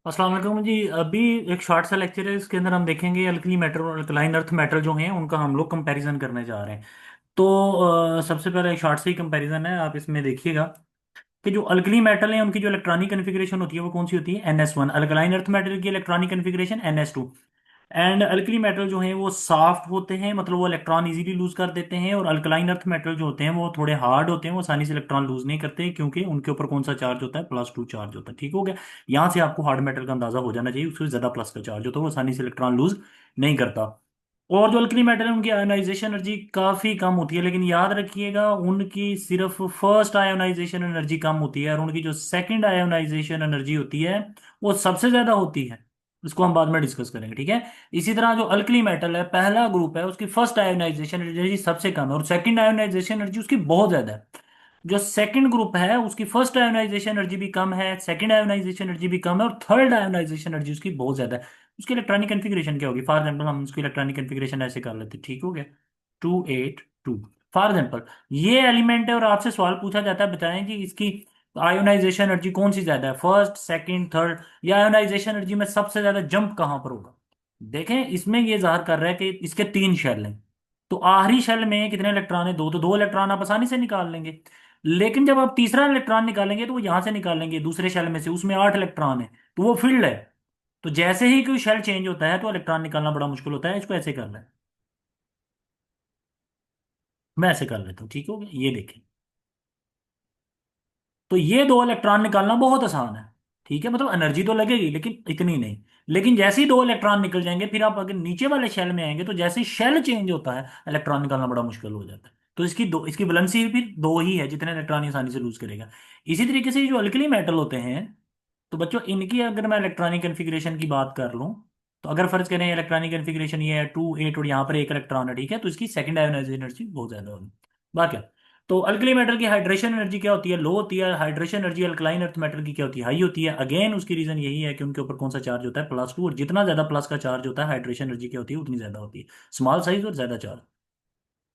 अस्सलाम वालेकुम जी। अभी एक शॉर्ट सा लेक्चर है, इसके अंदर हम देखेंगे अल्कली मेटल और अल्कलाइन अर्थ मेटल जो हैं उनका हम लोग कंपैरिजन करने जा रहे हैं। तो सबसे पहले शॉर्ट से ही कंपैरिजन है, आप इसमें देखिएगा कि जो अल्कली मेटल है उनकी जो इलेक्ट्रॉनिक कन्फिग्रेशन होती है वो कौन सी होती है, NS1। अल्कलाइन अर्थ मेटल की electronic configuration NS2। And alkali metal जो है वो सॉफ्ट होते हैं, मतलब वो इलेक्ट्रॉन इजीली लूज कर देते हैं, और अल्कलाइन अर्थ मेटल जो होते हैं वो थोड़े हार्ड होते हैं, वो आसानी से इलेक्ट्रॉन लूज नहीं करते क्योंकि उनके ऊपर कौन सा चार्ज होता है, +2 चार्ज होता है। ठीक हो गया। यहाँ से आपको हार्ड मेटल का अंदाजा हो जाना चाहिए, उससे ज्यादा प्लस का चार्ज होता है, वो आसानी से इलेक्ट्रॉन लूज नहीं करता। और जो अल्कली मेटल है उनकी आयोनाइजेशन एनर्जी काफी कम होती है, लेकिन याद रखिएगा उनकी सिर्फ फर्स्ट आयोनाइजेशन एनर्जी कम होती है, और उनकी जो सेकंड आयोनाइजेशन एनर्जी होती है वो सबसे ज्यादा होती है। इसको हम बाद में डिस्कस करेंगे, ठीक है। इसी तरह जो अल्कली मेटल है, पहला ग्रुप है, उसकी फर्स्ट आयोनाइजेशन एनर्जी सबसे कम है और सेकंड आयोनाइजेशन एनर्जी उसकी बहुत ज्यादा है। जो सेकंड ग्रुप है उसकी फर्स्ट आयोनाइजेशन एनर्जी भी कम है, सेकंड आयोनाइजेशन एनर्जी भी कम है, और थर्ड आयोनाइजेशन एनर्जी उसकी बहुत ज्यादा है। उसकी इलेक्ट्रॉनिक कन्फिग्रेशन क्या होगी, फॉर एग्जाम्पल हम उसकी इलेक्ट्रॉनिक कन्फिग्रेशन ऐसे कर लेते हैं, ठीक हो गया। 282। फॉर एग्जाम्पल ये एलिमेंट है और आपसे सवाल पूछा जाता है, बताएं कि इसकी आयोनाइजेशन एनर्जी कौन सी ज्यादा है, फर्स्ट सेकंड थर्ड, या आयोनाइजेशन एनर्जी में सबसे ज्यादा जंप कहां पर होगा। देखें इसमें ये जाहिर कर रहा है कि इसके 3 शेल हैं, तो आखिरी शेल में कितने इलेक्ट्रॉन है, दो, तो 2 इलेक्ट्रॉन आप आसानी से निकाल लेंगे। लेकिन जब आप तीसरा इलेक्ट्रॉन निकालेंगे तो वो यहां से निकालेंगे दूसरे शेल में से, उसमें 8 इलेक्ट्रॉन है, तो वो फील्ड है। तो जैसे ही कोई शेल चेंज होता है तो इलेक्ट्रॉन निकालना बड़ा मुश्किल होता है। इसको ऐसे कर लें, मैं ऐसे कर लेता हूँ, ठीक हो गया। ये देखें, तो ये 2 इलेक्ट्रॉन निकालना बहुत आसान है, ठीक है, मतलब एनर्जी तो लगेगी लेकिन इतनी नहीं। लेकिन जैसे ही 2 इलेक्ट्रॉन निकल जाएंगे, फिर आप अगर नीचे वाले शेल में आएंगे तो जैसे ही शेल चेंज होता है इलेक्ट्रॉन निकालना बड़ा मुश्किल हो जाता है। तो इसकी वैलेंसी फिर दो ही है, जितने इलेक्ट्रॉन आसानी से लूज करेगा। इसी तरीके से जो अल्कली मेटल होते हैं, तो बच्चों इनकी अगर मैं इलेक्ट्रॉनिक कन्फिग्रेशन की बात कर लूं, तो अगर फर्ज करें इलेक्ट्रॉनिक कन्फिग्रेशन ये है 2 8 और यहाँ पर एक इलेक्ट्रॉन है, ठीक है, तो इसकी सेकंड आयोनाइजेशन एनर्जी बहुत ज्यादा होगी। बात क्या, तो अल्कली मेटल की हाइड्रेशन एनर्जी क्या होती है, लो होती है। Hydration energy alkaline earth metal की क्या होती है, हाई होती है। अगेन उसकी रीजन यही है कि उनके ऊपर कौन सा चार्ज होता है, +2, और जितना ज्यादा प्लस का चार्ज होता है हाइड्रेशन एनर्जी क्या होती है उतनी ज्यादा होती है। स्मॉल साइज और ज्यादा चार्ज।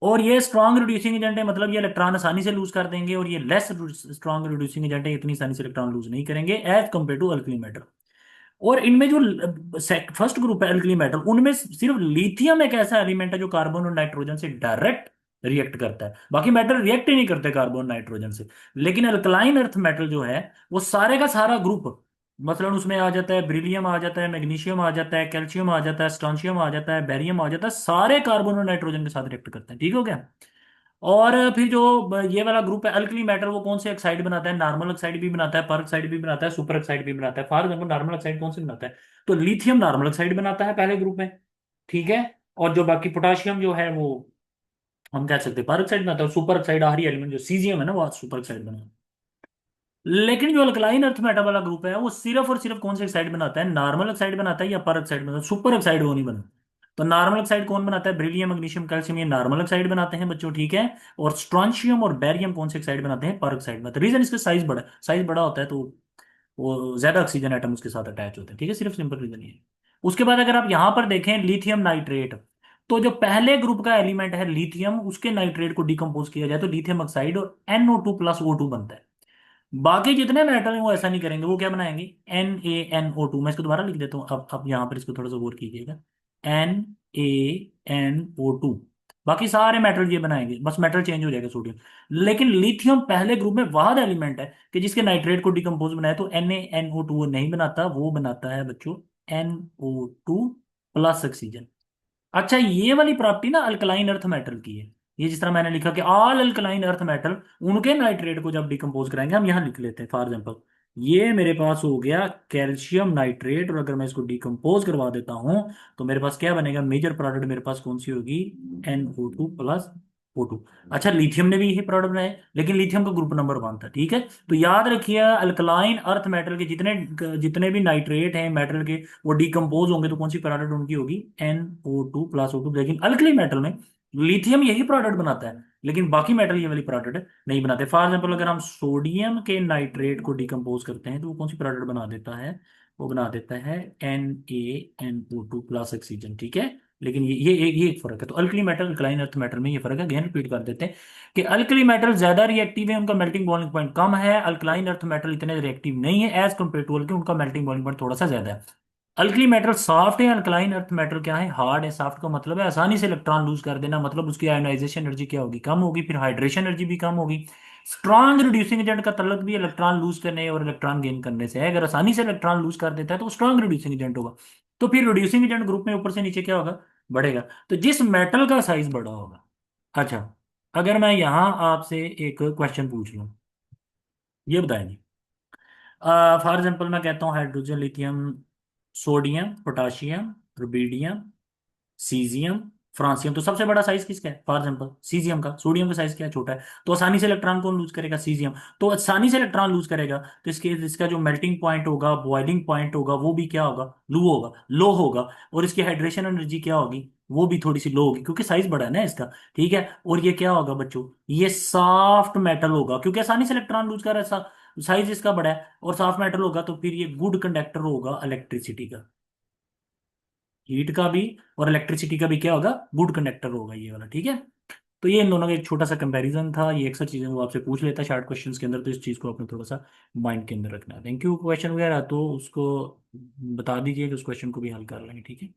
और ये स्ट्रॉन्ग रिड्यूसिंग एजेंट है, मतलब ये इलेक्ट्रॉन आसानी से लूज कर देंगे, और ये लेस स्ट्रॉन्ग रिड्यूसिंग एजेंट है, इतनी आसानी से इलेक्ट्रॉन लूज नहीं करेंगे as compare to alkali metal. और इनमें जो फर्स्ट ग्रुप है अल्कली मेटल, उनमें सिर्फ लिथियम एक ऐसा एलिमेंट है जो कार्बन और नाइट्रोजन से डायरेक्ट रिएक्ट करता है, बाकी मेटल रिएक्ट ही नहीं करते कार्बन नाइट्रोजन से। लेकिन अल्कलाइन अर्थ मेटल जो है वो सारे का सारा ग्रुप, मतलब उसमें आ जाता है ब्रिलियम, आ जाता है मैग्नीशियम, आ जाता है कैल्शियम, आ जाता है स्ट्रोंशियम, आ जाता है बैरियम, आ जाता है, सारे कार्बन और नाइट्रोजन के साथ रिएक्ट करते हैं, ठीक हो गया। और फिर जो ये वाला ग्रुप है अल्कली मेटल, वो कौन से ऑक्साइड बनाता है, नॉर्मल ऑक्साइड भी बनाता है, पर ऑक्साइड भी बनाता है, सुपर ऑक्साइड भी बनाता है। फॉर एग्जाम्पल नॉर्मल ऑक्साइड कौन से बनाता है, तो लिथियम नॉर्मल ऑक्साइड बनाता है पहले ग्रुप में, ठीक है। और जो बाकी पोटाशियम जो है वो हम कह सकते हैं पर ऑक्साइड बनाता है, और सुपर ऑक्साइड आखिरी एलिमेंट जो सीजियम है ना वो सुपर ऑक्साइड बनाता है। लेकिन जो अल्कलाइन अर्थ मेटल वाला ग्रुप है वो सिर्फ और सिर्फ कौन से ऑक्साइड बनाता है, नॉर्मल ऑक्साइड बनाता है या पर ऑक्साइड बनाता है, सुपर ऑक्साइड वो नहीं बनाता। तो नॉर्मल ऑक्साइड कौन बनाता है, बेरिलियम मैग्नीशियम कैल्शियम, ये नॉर्मल ऑक्साइड बनाते हैं बच्चों, ठीक है। और स्ट्रॉन्शियम और बैरियम कौन से ऑक्साइड बनाते हैं, पर ऑक्साइड बनाते हैं। रीजन इसका साइज बड़ा होता है, तो वो ज्यादा ऑक्सीजन एटम उसके साथ अटैच होते हैं, ठीक है, सिर्फ सिंपल रीजन ये है। उसके बाद अगर आप यहां पर देखें लिथियम नाइट्रेट, तो जो पहले ग्रुप का एलिमेंट है लिथियम, उसके नाइट्रेट को डिकम्पोज किया जाए तो लिथियम ऑक्साइड और NO2 + O2 बनता है। बाकी जितने मेटल हैं वो ऐसा नहीं करेंगे, वो क्या बनाएंगे, NaNO2। मैं इसको दोबारा लिख देता हूँ, अब यहाँ पर इसको थोड़ा सा गौर कीजिएगा, NaNO2। बाकी सारे मेटल ये बनाएंगे, बस मेटल चेंज हो जाएगा, सोडियम। लेकिन लिथियम पहले ग्रुप में वाहद एलिमेंट है कि जिसके नाइट्रेट को डिकम्पोज बनाए, तो NaNO2 वो नहीं बनाता, वो बनाता है बच्चों NO2 + ऑक्सीजन। अच्छा, ये वाली प्रॉपर्टी ना अल्कलाइन अर्थ मेटल की है। ये जिस तरह मैंने लिखा कि ऑल अल्कलाइन अर्थ मेटल, उनके नाइट्रेट को जब डिकम्पोज कराएंगे, हम यहाँ लिख लेते हैं फॉर एग्जांपल, ये मेरे पास हो गया कैल्शियम नाइट्रेट, और अगर मैं इसको डिकम्पोज करवा देता हूं तो मेरे पास क्या बनेगा, मेजर प्रोडक्ट मेरे पास कौन सी होगी, NO2 + O2। अच्छा, लिथियम ने भी यही प्रोडक्ट बनाया, लेकिन लिथियम का ग्रुप नंबर 1 था, ठीक है। तो याद रखिए अल्कलाइन अर्थ मेटल के जितने जितने भी नाइट्रेट हैं मेटल के, वो डिकम्पोज होंगे तो कौन सी प्रोडक्ट उनकी होगी, NO2 + O2। लेकिन अल्कली मेटल में लिथियम यही प्रोडक्ट बनाता है, लेकिन बाकी मेटल ये वाली प्रोडक्ट नहीं बनाते। फॉर एग्जाम्पल अगर हम सोडियम के नाइट्रेट को डिकम्पोज करते हैं तो वो कौन सी प्रोडक्ट बना देता है, वो बना देता है NaNO2 + ऑक्सीजन, ठीक है। लेकिन ये एक फर्क है। तो alkali metal alkaline earth metal में ये फर्क है। अगेन रिपीट कर देते हैं कि अल्कली मेटल ज्यादा रिएक्टिव है, उनका मेल्टिंग बॉइलिंग पॉइंट कम है। अल्कलाइन अर्थ मेटल इतने रिएक्टिव नहीं है एज कम्पेयर टू अल्कली, उनका मेल्टिंग बॉइलिंग पॉइंट थोड़ा सा ज्यादा है। अल्कली मेटल सॉफ्ट है, अल्कलाइन अर्थ मेटल क्या है, हार्ड है। सॉफ्ट का मतलब है आसानी से इलेक्ट्रॉन लूज कर देना, मतलब उसकी आयोनाइजेशन एनर्जी क्या होगी, कम होगी, फिर हाइड्रेशन एनर्जी भी कम होगी। स्ट्रॉन्ग रिड्यूसिंग एजेंट का तल्लुक भी इलेक्ट्रॉन लूज करने और इलेक्ट्रॉन गेन करने से है। अगर आसानी से इलेक्ट्रॉन लूज कर देता है तो स्ट्रॉन्ग रिड्यूसिंग एजेंट होगा। तो फिर रिड्यूसिंग एजेंट ग्रुप में ऊपर से नीचे क्या होगा, बढ़ेगा। तो जिस मेटल का साइज बड़ा होगा, अच्छा, अगर मैं यहां आपसे एक क्वेश्चन पूछ लूं, ये बताएं जी। फॉर एग्जाम्पल मैं कहता हूँ hydrogen, lithium, sodium, potassium, rubidium, caesium, francium, तो सबसे बड़ा साइज किसका है, फॉर एग्जाम्पल सीजियम का। सोडियम का साइज क्या है, छोटा है। तो आसानी से इलेक्ट्रॉन कौन लूज करेगा, सीजियम। तो आसानी से इलेक्ट्रॉन लूज करेगा, तो इसके इसका जो मेल्टिंग पॉइंट होगा, बॉइलिंग पॉइंट होगा, वो भी क्या होगा, लो होगा। और इसकी हाइड्रेशन एनर्जी क्या होगी, वो भी थोड़ी सी लो होगी, क्योंकि साइज बड़ा है ना इसका। ठीक है। और ये क्या होगा बच्चों, ये सॉफ्ट मेटल होगा, क्योंकि आसानी से इलेक्ट्रॉन लूज कर रहा है, साइज इसका बड़ा है और सॉफ्ट मेटल होगा, तो फिर ये गुड कंडक्टर होगा इलेक्ट्रिसिटी का, हीट का भी और इलेक्ट्रिसिटी का भी क्या होगा, गुड कंडक्टर होगा ये वाला। ठीक है। तो ये इन दोनों का एक छोटा सा कंपैरिजन था। ये अक्सर चीजें वो आपसे पूछ लेता है शार्ट क्वेश्चंस के अंदर, तो इस चीज को आपने थोड़ा सा माइंड के अंदर रखना है। Thank you. क्वेश्चन वगैरह तो उसको बता दीजिए कि उस क्वेश्चन को भी हल कर लेंगे। ठीक है।